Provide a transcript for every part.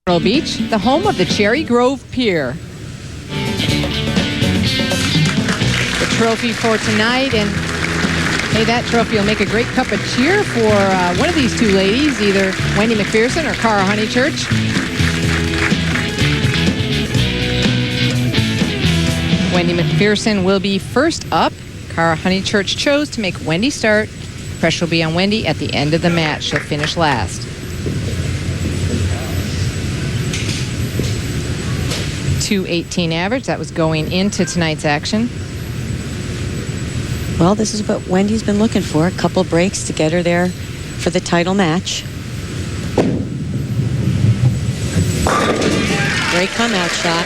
Myrtle Beach, the home of the Cherry Grove Pier. The trophy for tonight, and hey, that trophy will make a great cup of cheer for one of these two ladies, either Wendy Macpherson or Cara Honeychurch. Wendy Macpherson will be first up. Cara Honeychurch chose to make Wendy start. Pressure will be on Wendy at the end of the match. She'll finish last. 2:18 average. That was going into tonight's action. Well, this is what Wendy's been looking for. A couple breaks to get her there for the title match. Great come-out shot.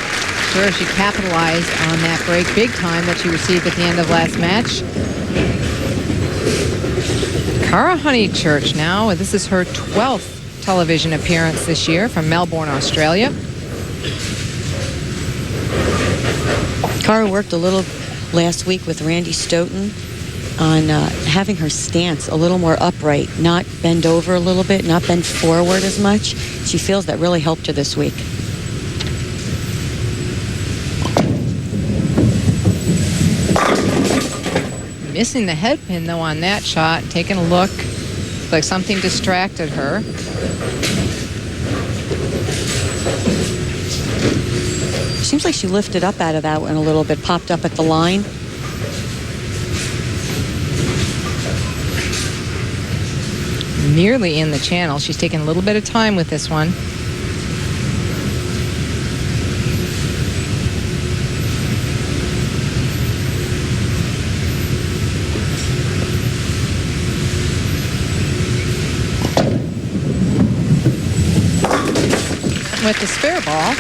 Sure, she capitalized on that break big time that she received at the end of last match. Cara Honeychurch now, this is her 12th television appearance this year from Melbourne, Australia. Cara worked a little last week with Randy Stoughton on having her stance a little more upright, not bend over a little bit, not bend forward as much. She feels that really helped her this week. Missing the head pin, though, on that shot. Taking a look. Looks like something distracted her. Seems like she lifted up out of that one a little bit, popped up at the line. Nearly in the channel. She's taking a little bit of time with this one. With the spare ball.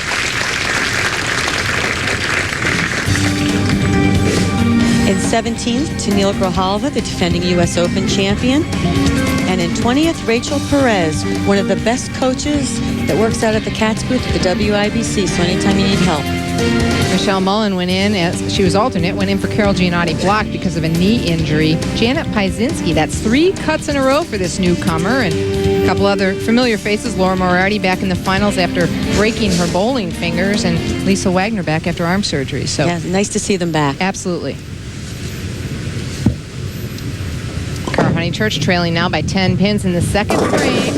In 17th, Tennille Grijalva, the defending U.S. Open champion. And in 20th, Rachel Perez, one of the best coaches that works out at the Cats booth at the WIBC, so anytime you need help. Michelle Mullen went in, as she was alternate, went in for Carol Giannotti Block because of a knee injury. Janet Piezinski, that's 3 cuts in a row for this newcomer, and a couple other familiar faces. Laura Moriarty back in the finals after breaking her bowling fingers, and Lisa Wagner back after arm surgery. So yeah, nice to see them back. Absolutely. Cara Honeychurch trailing now by 10 pins in the second frame,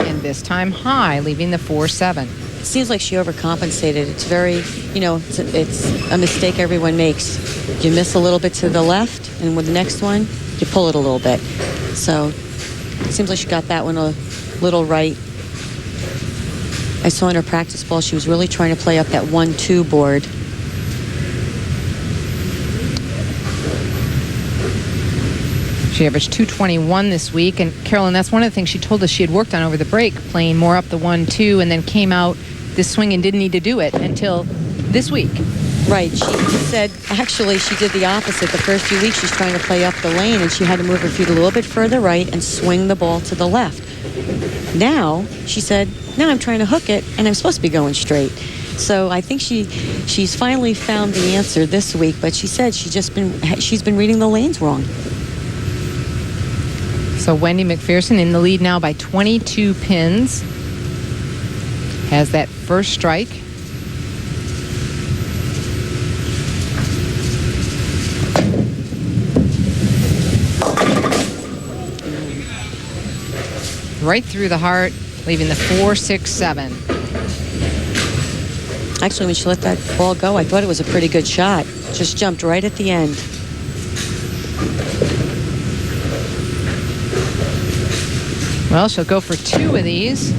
and this time high, leaving the 4-7. It seems like she overcompensated. It's very, you know, it's a mistake everyone makes. You miss a little bit to the left, and with the next one, you pull it a little bit. So it seems like she got that one a little right. I saw in her practice ball she was really trying to play up that 1-2 board. She averaged 221 this week, and Carolyn, that's one of the things she told us she had worked on over the break, playing more up the 1-2, and then came out this swing and didn't need to do it until this week. Right. She said, actually, she did the opposite. The first few weeks, she's trying to play up the lane, and she had to move her feet a little bit further right and swing the ball to the left. Now, she said, now I'm trying to hook it, and I'm supposed to be going straight. So I think she's finally found the answer this week, but she said she's been reading the lanes wrong. So Wendy Macpherson in the lead now by 22 pins. Has that first strike. Right through the heart, leaving the 4-6-7. Actually, when she let that ball go, I thought it was a pretty good shot. Just jumped right at the end. Well, she'll go for 2 of these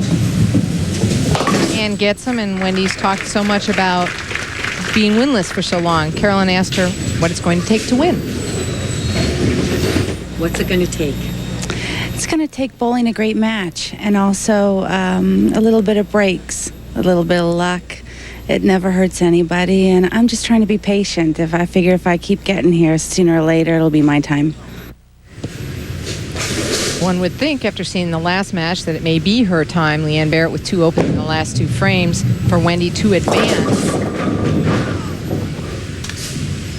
and gets them. And Wendy's talked so much about being winless for so long. Carolyn asked her what it's going to take to win. What's it going to take? It's going to take bowling a great match, and also a little bit of breaks, a little bit of luck. It never hurts anybody, and I'm just trying to be patient. If I keep getting here, sooner or later, it'll be my time. One would think, after seeing the last match, that it may be her time. Leanne Barrett with 2 open in the last 2 frames for Wendy to advance.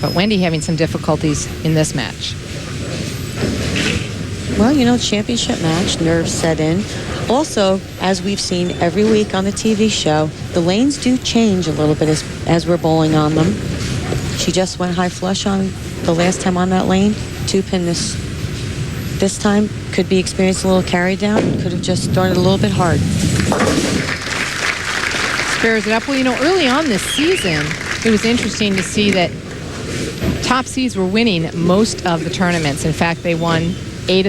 But Wendy having some difficulties in this match. Well, you know, championship match, nerves set in. Also, as we've seen every week on the TV show, the lanes do change a little bit as we're bowling on them. She just went high flush on the last time on that lane. 2-pin this time. Could be experienced a little carry down. Could have just thrown it a little bit hard. Spares it up. Well, early on this season, it was interesting to see that top seeds were winning most of the tournaments. In fact, they won 8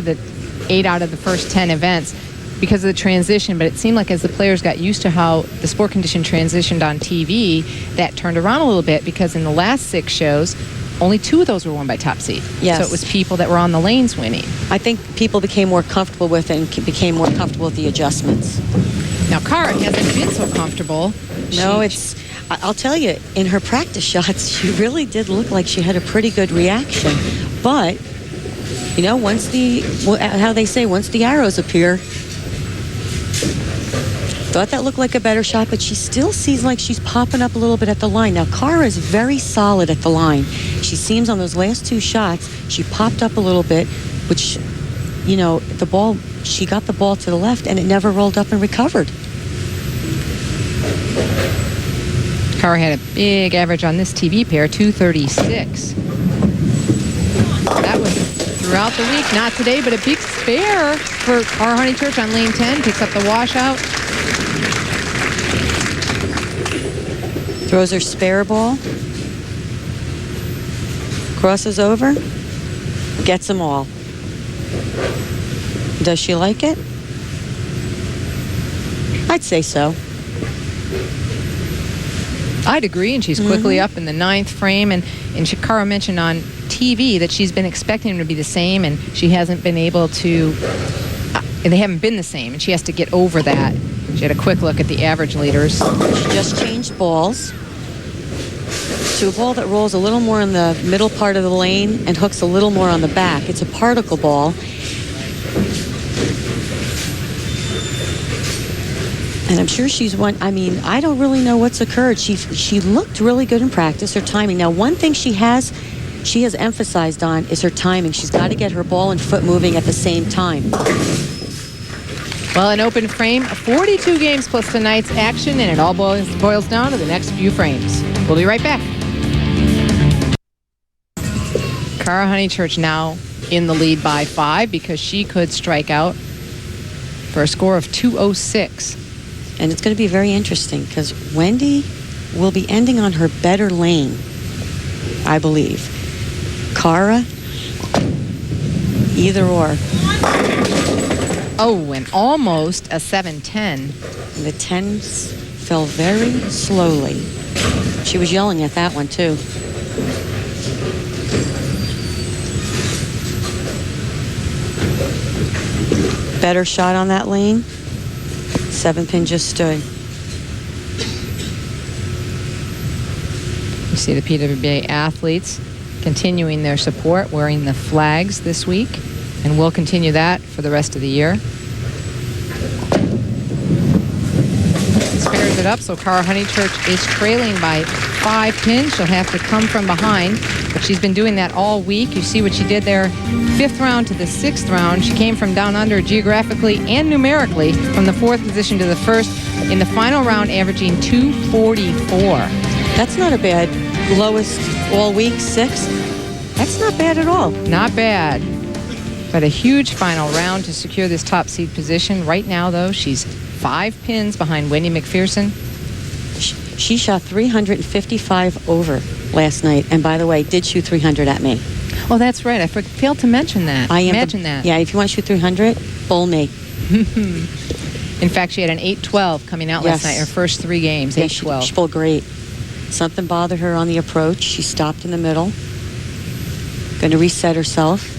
out of the first 10 events because of the transition. But it seemed like as the players got used to how the sport condition transitioned on TV, that turned around a little bit, because in the last 6 shows, only 2 of those were won by top seed. Yes. So it was people that were on the lanes winning. I think people became more comfortable with it and became more comfortable with the adjustments. Now, Cara hasn't been so comfortable. No, I'll tell you, in her practice shots, she really did look like she had a pretty good reaction. But, once how they say, once the arrows appear, thought that looked like a better shot, but she still seems like she's popping up a little bit at the line. Now, Cara is very solid at the line. She seems on those last 2 shots, she popped up a little bit, which, the ball, she got the ball to the left and it never rolled up and recovered. Cara had a big average on this TV pair, 236. That was throughout the week, not today, but a big spare for Cara Honeychurch on lane 10. Picks up the washout. Throws her spare ball. Crosses over. Gets them all. Does she like it? I'd say so. I'd agree, and she's quickly up in the 9th frame. And Cara mentioned on TV that she's been expecting them to be the same, and she hasn't been able to. They haven't been the same, and she has to get over that. She had a quick look at the average leaders. She just changed balls to a ball that rolls a little more in the middle part of the lane and hooks a little more on the back. It's a particle ball. And I'm sure she's won. I mean, I don't really know what's occurred. She looked really good in practice, her timing. Now, one thing she has emphasized on is her timing. She's got to get her ball and foot moving at the same time. Well, an open frame, 42 games plus tonight's action, and it all boils down to the next few frames. We'll be right back. Cara Honeychurch now in the lead by 5 because she could strike out for a score of 206. And it's going to be very interesting because Wendy will be ending on her better lane, I believe. Cara, either or. Oh, and almost a 7-10. And the 10s fell very slowly. She was yelling at that one, too. Better shot on that lane. 7-pin just stood. You see the PWBA athletes continuing their support, wearing the flags this week, and we'll continue that for the rest of the year. Spares it up, so Cara Honeychurch is trailing by 5 pins. She'll have to come from behind, but she's been doing that all week. You see what she did there, 5th round to the 6th round. She came from down under geographically and numerically from the 4th position to the 1st. In the final round, averaging 244. That's not a bad lowest all week, 6. That's not bad at all. Not bad. But a huge final round to secure this top seed position. Right now, though, she's 5 pins behind Wendy Macpherson. She shot 355 over last night. And by the way, did shoot 300 at me. Oh, that's right. I failed to mention that. Imagine that. Yeah, if you want to shoot 300, bowl me. In fact, she had an 8-12 coming out last night, her first 3 games, 8-12. She bowled great. Something bothered her on the approach. She stopped in the middle. Going to reset herself.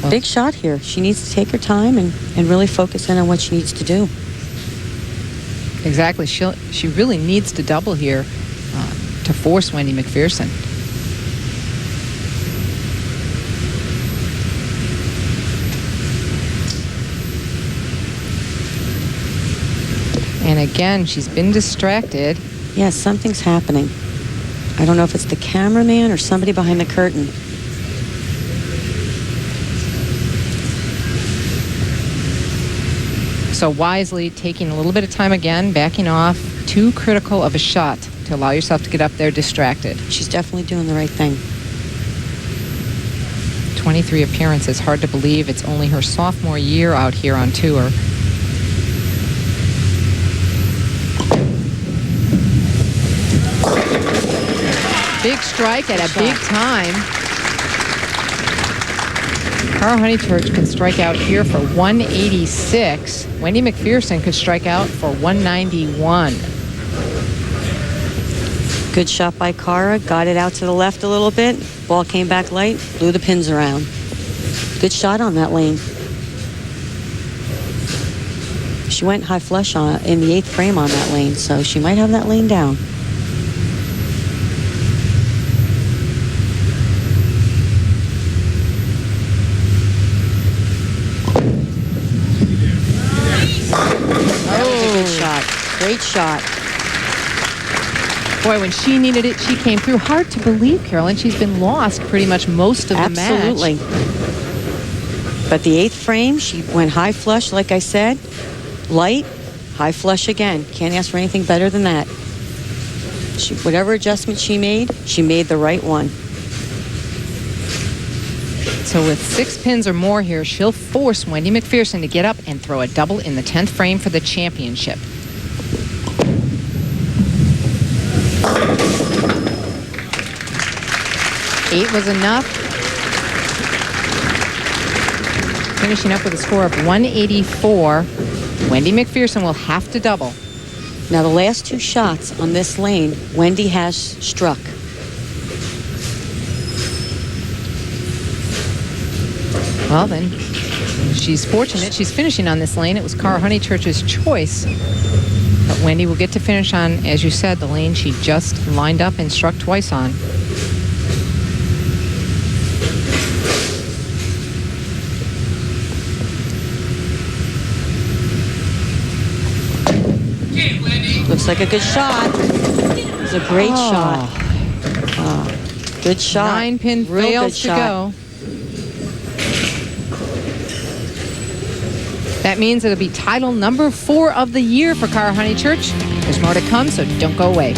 Well, big shot here. She needs to take her time and really focus in on what she needs to do. Exactly. She really needs to double here to force Wendy Macpherson. And again, she's been distracted. Yes, something's happening. I don't know if it's the cameraman or somebody behind the curtain. So wisely taking a little bit of time again, backing off, too critical of a shot to allow yourself to get up there distracted. She's definitely doing the right thing. 23 appearances. Hard to believe it's only her sophomore year out here on tour. Big strike at a big time. Cara Honeychurch can strike out here for 186. Wendy Macpherson could strike out for 191. Good shot by Cara. Got it out to the left a little bit. Ball came back light. Blew the pins around. Good shot on that lane. She went high flush in the 8th frame on that lane, so she might have that lane down. Great shot. Boy, when she needed it, she came through. Hard to believe, Carolyn. She's been lost pretty much most of the match. Absolutely. But the 8th frame, she went high flush, like I said. Light, high flush again. Can't ask for anything better than that. Whatever adjustment she made the right one. So with 6 pins or more here, she'll force Wendy Macpherson to get up and throw a double in the 10th frame for the championship. Eight was enough. Finishing up with a score of 184. Wendy Macpherson will have to double. Now the last 2 shots on this lane, Wendy has struck. Well then, she's fortunate. She's finishing on this lane. It was Cara Honeychurch's choice. But Wendy will get to finish on, as you said, the lane she just lined up and struck twice on. Looks like a good shot. It was a great shot. Good shot. 9 pin fails to go. That means it'll be title number 4 of the year for Cara Honeychurch. There's more to come, so don't go away.